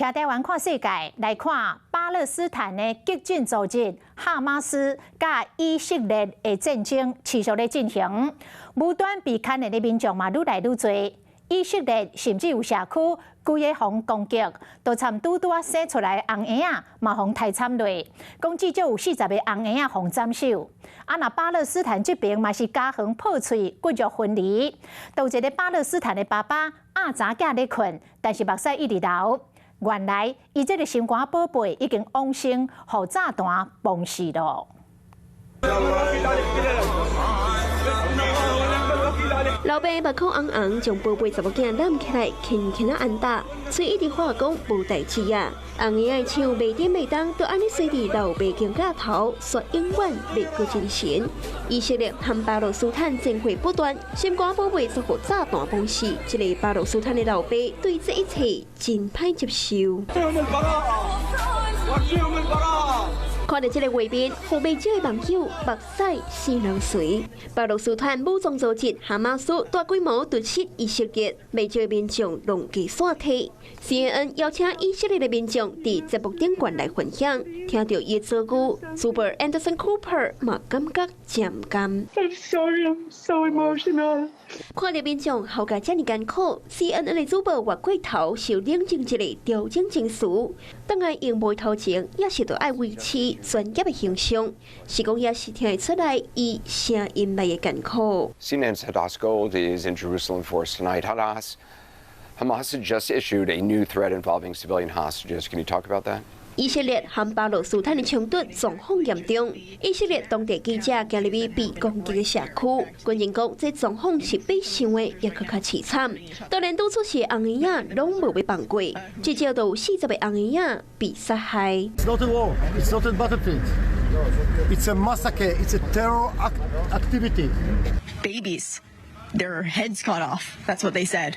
甲台湾看世界，来看巴勒斯坦的激进组织哈马斯甲以色列的战争持续咧进行，无端被牵连的民众嘛愈来愈多。以色列甚至有社区规个防攻击，都参拄啊生出来红婴仔嘛防太惨落，讲至少有40个红婴仔防斩首。那巴勒斯坦这边嘛是家园破碎，骨肉分离。有一个巴勒斯坦的爸爸早囝咧困，但是目屎一直流。原来，伊这个心肝宝贝已经往生，予炸弹崩死了。老爸目眶红红，将宝贝查某囝揽起来，轻轻按打，嘴一直话讲无代志啊。红婴仔唱袂点袂当，都安尼随地老爸肩胛头，说永远袂过真神。以色列和巴勒斯坦战火不断，心肝宝贝则予炸弹崩死。这个巴勒斯坦的老爸对这一切真歹接受。看到这个画面，后背少的网友目屎潸流垂。巴勒斯坦武装组织哈马斯大规模突袭以色列，未少民众拢给散体。CNN 邀请以色列的民众伫节目顶悬来分享，听到伊造句，主播 Anderson Cooper 嘛感觉真甘。I'm sorry, I'm so emotional. 看到民众后家这么艰苦 ，CNN 的主播活过头，受冷静一个调整情绪，当然用眉头前也是要爱维持专业的形象，是讲也是听得出来伊声音内的艰苦。 CNN's Hadas Gold is in Jerusalem for us tonight. Hamas had just issued a new threat involving civilian hostages. Can you talk about that? 以色列和巴勒斯坦的冲突状况严重。以色列当地记者今日被攻击的社区，军人讲这状况是比想的也更加凄惨。当然，多出是红婴仔拢无被放过，至少都有40个红婴仔被杀害。It's not a war. It's not a battlefield. It's a massacre. It's a terror activity. Babies, their heads cut off. That's what they said.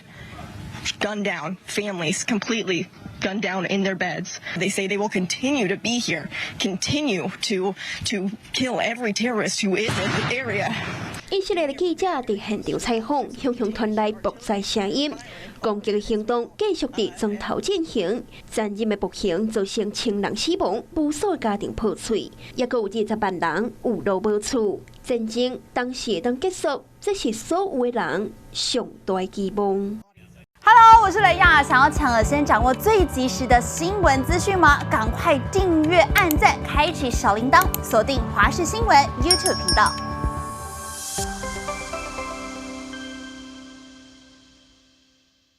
Gunned down, families completely gunned down in their beds. They say they will continue to be here, continue to kill every terrorist who is in the area. 以色列的记者伫现场采访，向传来爆炸声音。攻击的行动继续伫庄头进行，残忍的暴行造成10人死亡，无数家庭破碎，也有20万人有路无厝。战争当时会当结束，这是所有的人上大的期望。Hello， 我是雷亚，想要抢了先掌握最及时的新闻资讯吗？赶快订阅、按赞、开启小铃铛，锁定华视新闻 YouTube 频道。